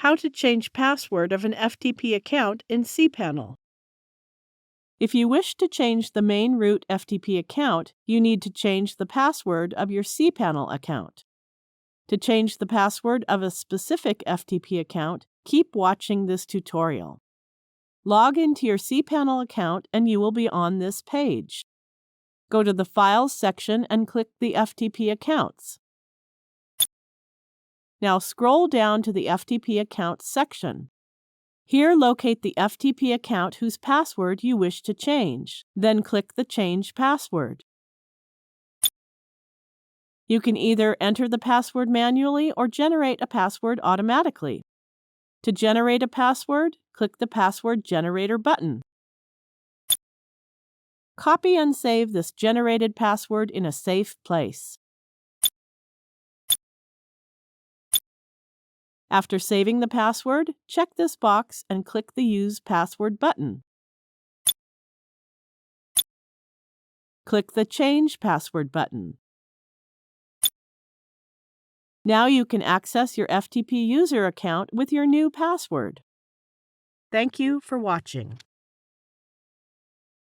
How to change password of an FTP account in cPanel. If you wish to change the main root FTP account, you need to change the password of your cPanel account. To change the password of a specific FTP account, keep watching this tutorial. Log into your cPanel account and you will be on this page. Go to the Files section and click the FTP accounts. Now scroll down to the FTP accounts section. Here locate the FTP account whose password you wish to change. Then click the Change Password. You can either enter the password manually or generate a password automatically. To generate a password, click the Password Generator button. Copy and save this generated password in a safe place. After saving the password, check this box and click the Use Password button. Click the Change Password button. Now you can access your FTP user account with your new password. Thank you for watching.